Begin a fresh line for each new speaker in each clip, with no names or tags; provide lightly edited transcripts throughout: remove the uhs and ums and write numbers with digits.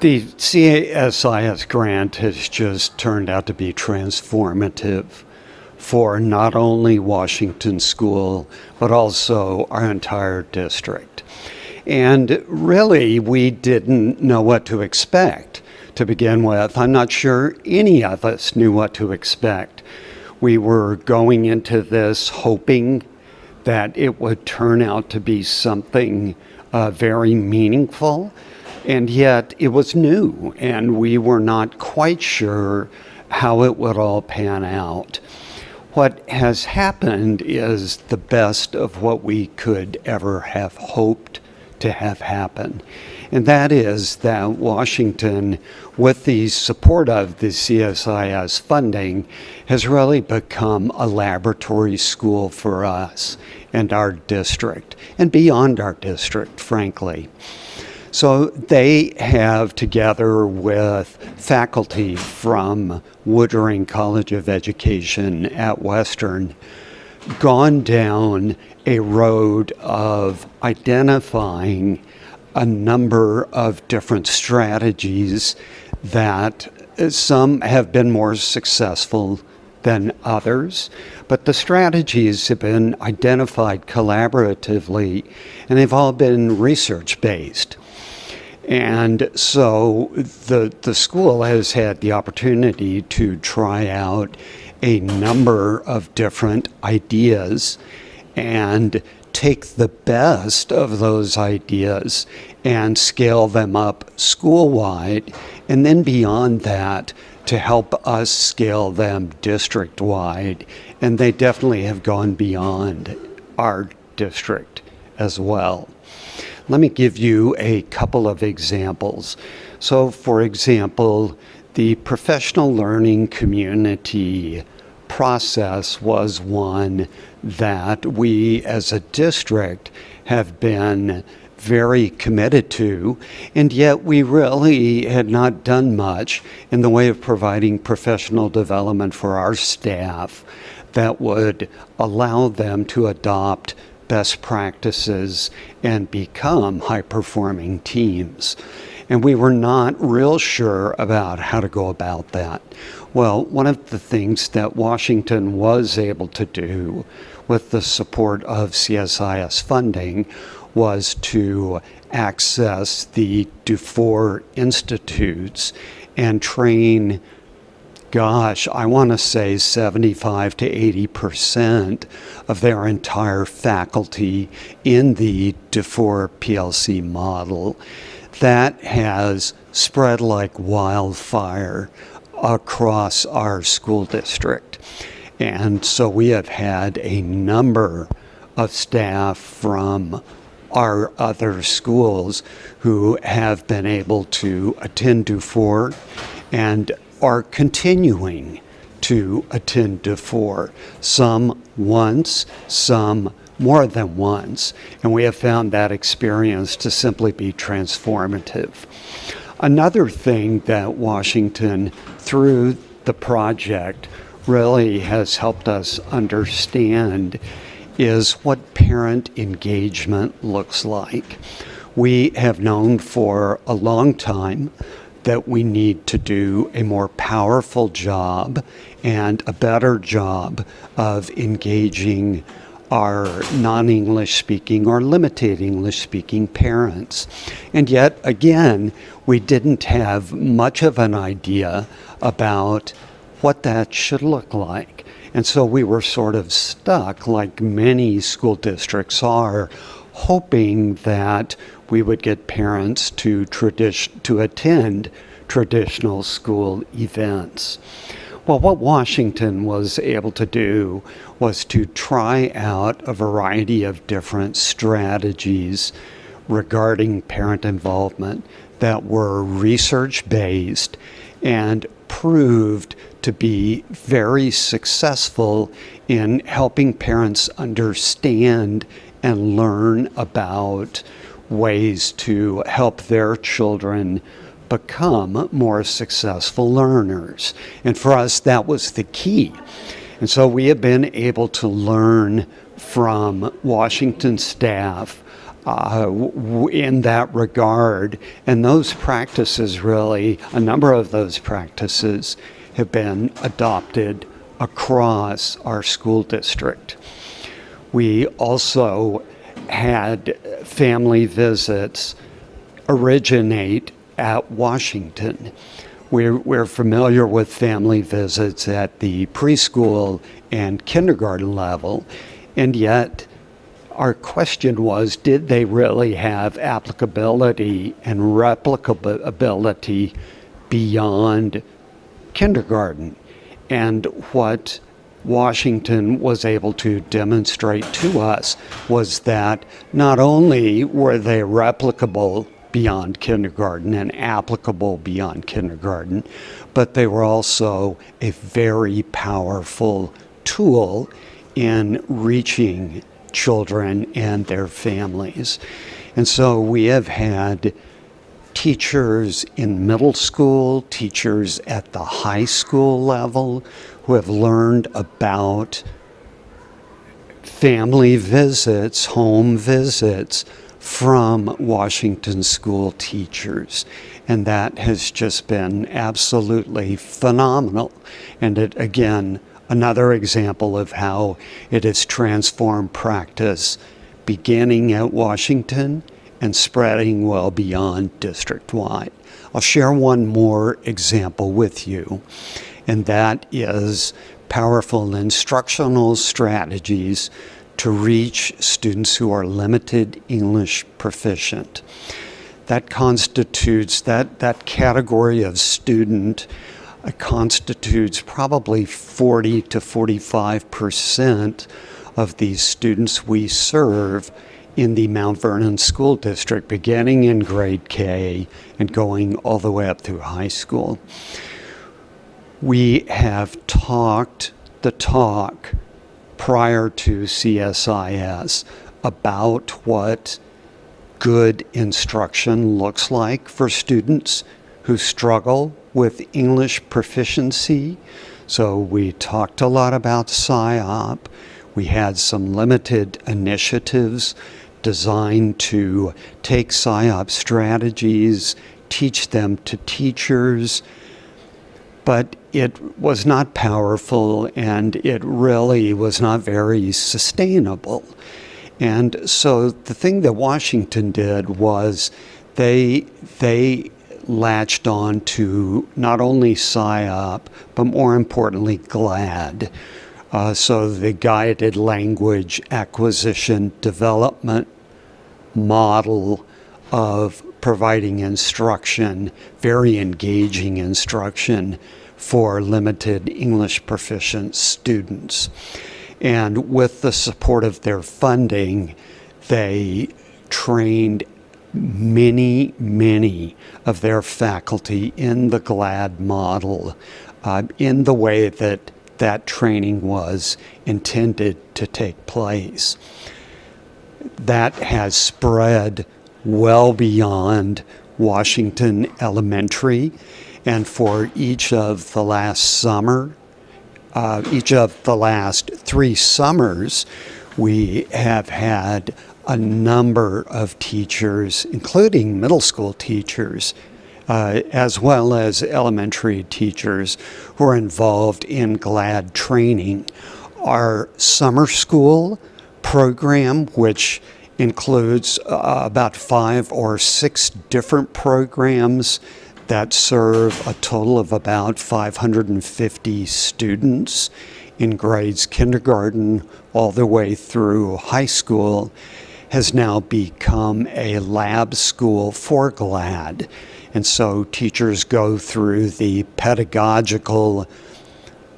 The CSIS grant has just turned out to be transformative for not only Washington School, but also our entire district. And really, we didn't know what to expect to begin with. I'm not sure any of us knew what to expect. We were going into this hoping that it would turn out to be something very meaningful, and yet it was new, and we were not quite sure how it would all pan out. What has happened is the best of what we could ever have hoped to have happen. And that is that Washington, with the support of the CSIS funding, has really become a laboratory school for us and our district, and beyond our district, frankly. So they have, together with faculty from Woodring College of Education at Western, gone down a road of identifying a number of different strategies that some have been more successful than others, but the strategies have been identified collaboratively, and they've all been research-based. And so the school has had the opportunity to try out a number of different ideas and take the best of those ideas and scale them up school-wide, and then beyond that, to help us scale them district-wide. And they definitely have gone beyond our district as well. Let me give you a couple of examples. So, for example, the professional learning community process was one that we as a district have been very committed to, and yet we really had not done much in the way of providing professional development for our staff that would allow them to adopt best practices and become high-performing teams. And we were not real sure about how to go about that. Well, one of the things that Washington was able to do with the support of CSIS funding was to access the Dufour Institutes and train, I want to say 75 to 80% of their entire faculty in the Dufour PLC model. That has spread like wildfire across our school district. And so we have had a number of staff from our other schools who have been able to attend Dufour and are continuing to attend Dufour, some once, some more than once, and we have found that experience to simply be transformative. Another thing that Washington, through the project, really has helped us understand is what parent engagement looks like. We have known for a long time that we need to do a more powerful job and a better job of engaging our non-English speaking or limited English speaking parents. And yet, again, we didn't have much of an idea about what that should look like. And so we were sort of stuck, like many school districts are, hoping that we would get parents to attend traditional school events. Well, what Washington was able to do was to try out a variety of different strategies regarding parent involvement that were research-based and proved to be very successful in helping parents understand and learn about ways to help their children become more successful learners. And for us, that was the key. And so we have been able to learn from Washington staff in that regard. And those practices really, a number of those practices have been adopted across our school district. We also had family visits originate at Washington. We're familiar with family visits at the preschool and kindergarten level, and yet our question was, did they really have applicability and replicability beyond kindergarten? And what Washington was able to demonstrate to us was that not only were they replicable beyond kindergarten and applicable beyond kindergarten, but they were also a very powerful tool in reaching children and their families. And so we have had teachers in middle school, teachers at the high school level who have learned about family visits, home visits from Washington school teachers. And that has just been absolutely phenomenal. And it, again, another example of how it has transformed practice beginning at Washington and spreading well beyond district-wide. I'll share one more example with you, and that is powerful instructional strategies to reach students who are limited English proficient. That constitutes, that category of student constitutes probably 40 to 45% of these students we serve in the Mount Vernon School District, beginning in grade K and going all the way up through high school. We have talked the talk prior to CSIS about what good instruction looks like for students who struggle with English proficiency. So we talked a lot about SIOP. We had some limited initiatives designed to take SIOP strategies, teach them to teachers, but it was not powerful and it really was not very sustainable. And so the thing that Washington did was they latched on to not only SIOP, but more importantly, GLAD. So the guided language acquisition development model of providing instruction, very engaging instruction for limited English proficient students. And with the support of their funding, they trained many of their faculty in the GLAD model in the way that that training was intended to take place. That has spread well beyond Washington Elementary, and for each of the last 3 summers, we have had a number of teachers, including middle school teachers, as well as elementary teachers who are involved in GLAD training. Our summer school program, which includes about 5 or 6 different programs that serve a total of about 550 students in grades kindergarten all the way through high school, has now become a lab school for GLAD. And so teachers go through the pedagogical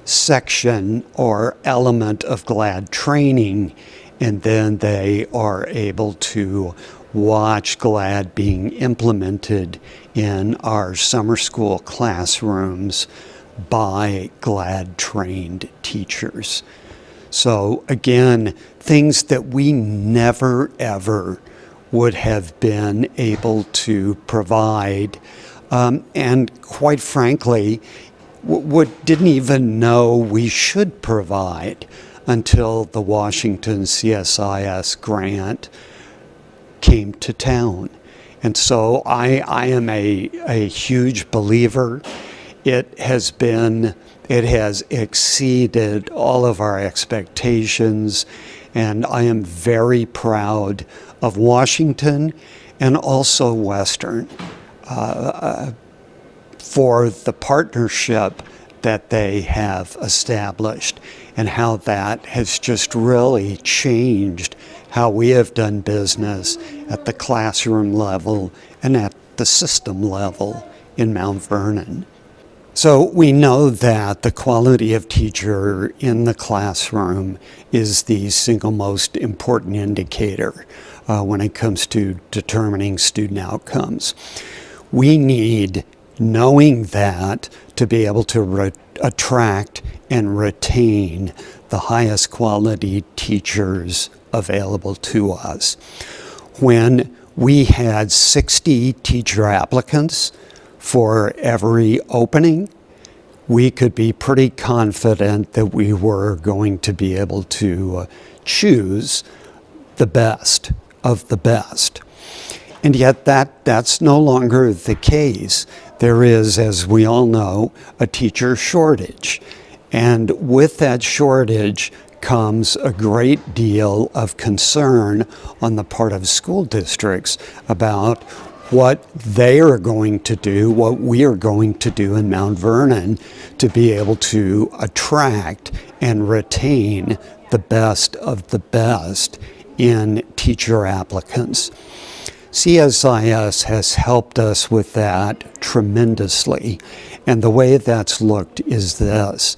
section or element of GLAD training, and then they are able to watch GLAD being implemented in our summer school classrooms by GLAD-trained teachers. So again, things that we never, ever would have been able to provide, and quite frankly, didn't even know we should provide until the Washington CSIS grant came to town. And so I am a huge believer. It has exceeded all of our expectations, and I am very proud of Washington and also Western for the partnership that they have established and how that has just really changed how we have done business at the classroom level and at the system level in Mount Vernon. So we know that the quality of teacher in the classroom is the single most important indicator when it comes to determining student outcomes. We need, knowing that, to be able to attract and retain the highest quality teachers available to us. When we had 60 teacher applicants for every opening, we could be pretty confident that we were going to be able to choose the best of the best. And yet that's no longer the case. There is, as we all know, a teacher shortage. And with that shortage comes a great deal of concern on the part of school districts about what they are going to do, what we are going to do in Mount Vernon to be able to attract and retain the best of the best in teacher applicants. CSIS has helped us with that tremendously. And the way that's looked is this.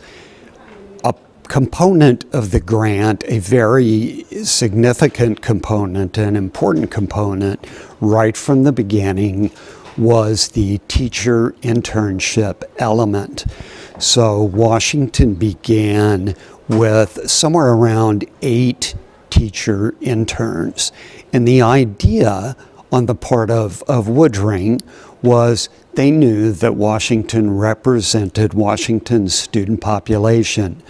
A component of the grant, a very significant component, an important component right from the beginning, was the teacher internship element. So Washington began with somewhere around 8 teacher interns. And the idea on the part of Woodring was they knew that Washington represented Washington's student population,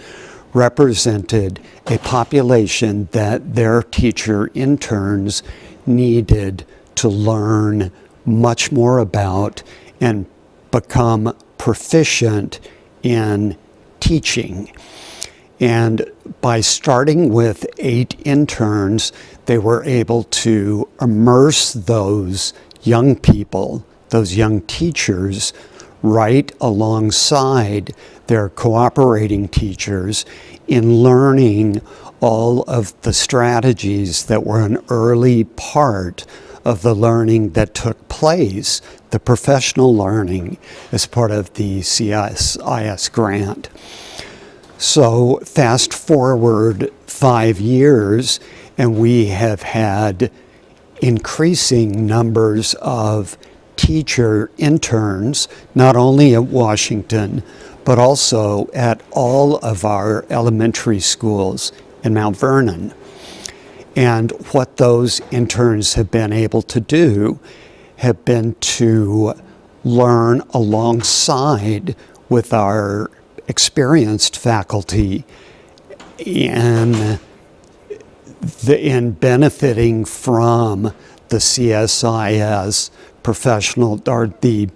represented a population that their teacher interns needed to learn much more about and become proficient in teaching. And by starting with 8 interns, they were able to immerse those young people, those young teachers, right alongside their cooperating teachers in learning all of the strategies that were an early part of the learning that took place, the professional learning, as part of the CSIS grant. So fast forward 5 years, and we have had increasing numbers of teacher interns, not only at Washington, but also at all of our elementary schools in Mount Vernon. And what those interns have been able to do have been to learn alongside with our experienced faculty in benefiting from the CSIS professional, or the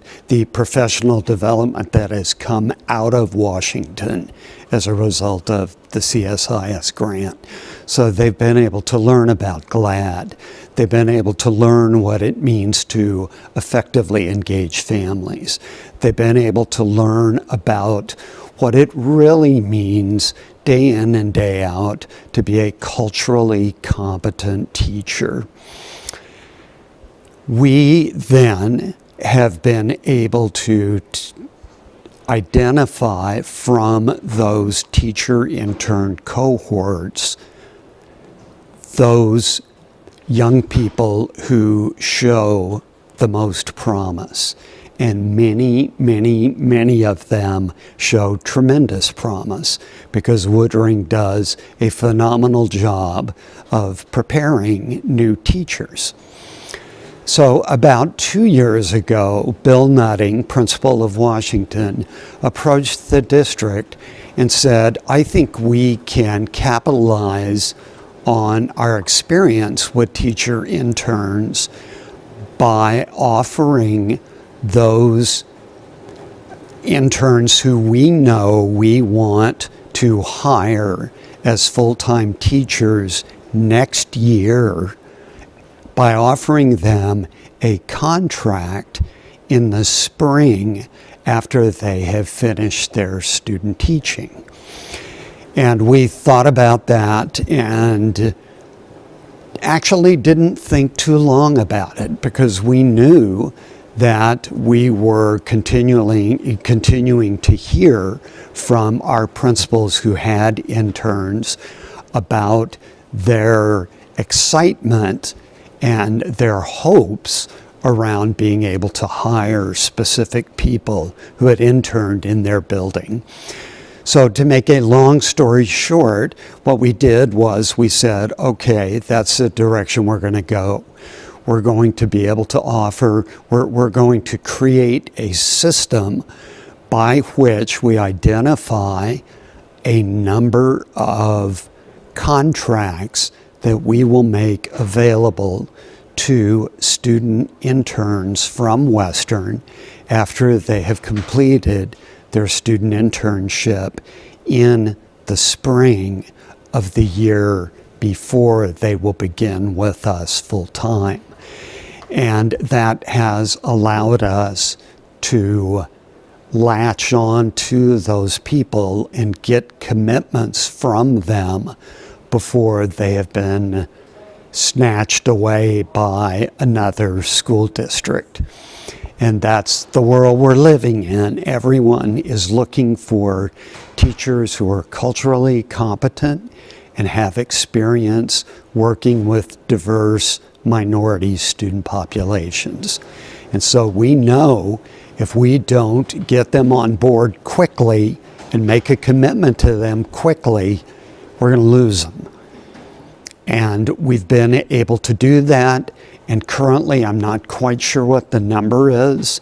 professional development that has come out of Washington as a result of the CSIS grant. So they've been able to learn about GLAD. They've been able to learn what it means to effectively engage families. They've been able to learn about what it really means day in and day out to be a culturally competent teacher. We then have been able to identify from those teacher intern cohorts those young people who show the most promise. And many of them show tremendous promise because Woodring does a phenomenal job of preparing new teachers. So about 2 years ago, Bill Nutting, principal of Washington, approached the district and said, I think we can capitalize on our experience with teacher interns by offering those interns who we know we want to hire as full-time teachers next year, by offering them a contract in the spring after they have finished their student teaching. And we thought about that and actually didn't think too long about it, because we knew that we were continuing to hear from our principals who had interns about their excitement and their hopes around being able to hire specific people who had interned in their building. So to make a long story short, what we did was we said, okay, that's the direction we're going to go. We're going to be able to offer, we're going to create a system by which we identify a number of contracts that we will make available to student interns from Western after they have completed their student internship in the spring of the year before they will begin with us full time. And that has allowed us to latch on to those people and get commitments from them before they have been snatched away by another school district. And that's the world we're living in. Everyone is looking for teachers who are culturally competent and have experience working with diverse minority student populations. And so we know if we don't get them on board quickly and make a commitment to them quickly, we're going to lose them. And we've been able to do that. And currently, I'm not quite sure what the number is,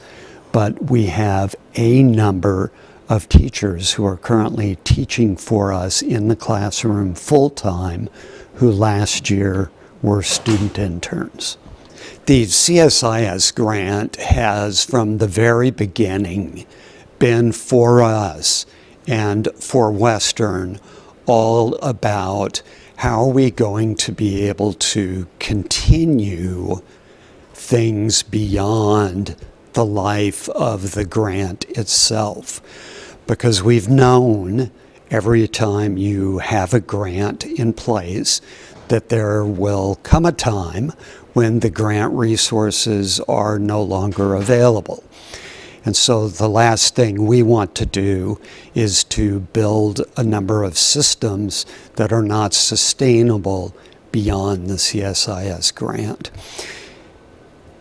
but we have a number of teachers who are currently teaching for us in the classroom full-time who last year were student interns. The CSIS grant has, from the very beginning, been for us and for Western all about how are we going to be able to continue things beyond the life of the grant itself. Because we've known every time you have a grant in place that there will come a time when the grant resources are no longer available. And so the last thing we want to do is to build a number of systems that are not sustainable beyond the CSIS grant.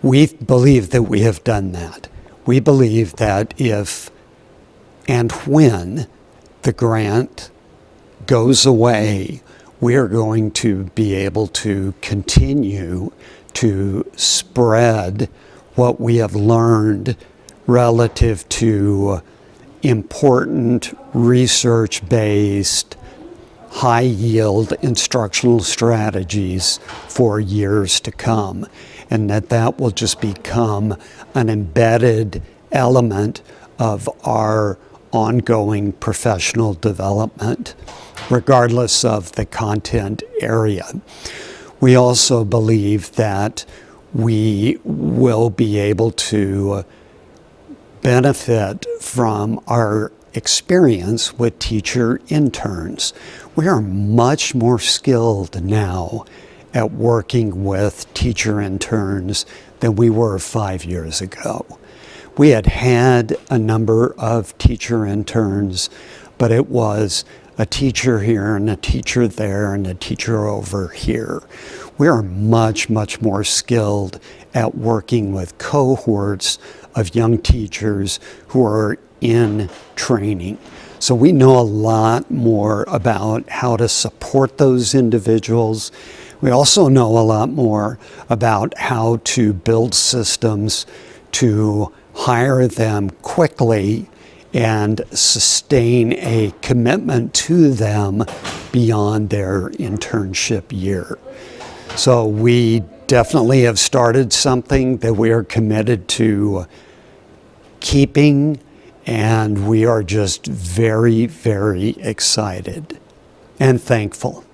We believe that we have done that. We believe that if and when the grant goes away, we are going to be able to continue to spread what we have learned relative to important research-based, high-yield instructional strategies for years to come, and that will just become an embedded element of our ongoing professional development, regardless of the content area. We also believe that we will be able to benefit from our experience with teacher interns. We are much more skilled now at working with teacher interns than we were 5 years ago. We had a number of teacher interns, but it was a teacher here and a teacher there and a teacher over here. We are much, much more skilled at working with cohorts of young teachers who are in training. So we know a lot more about how to support those individuals. We also know a lot more about how to build systems to hire them quickly and sustain a commitment to them beyond their internship year. So we definitely have started something that we are committed to keeping, and we are just very, very excited and thankful.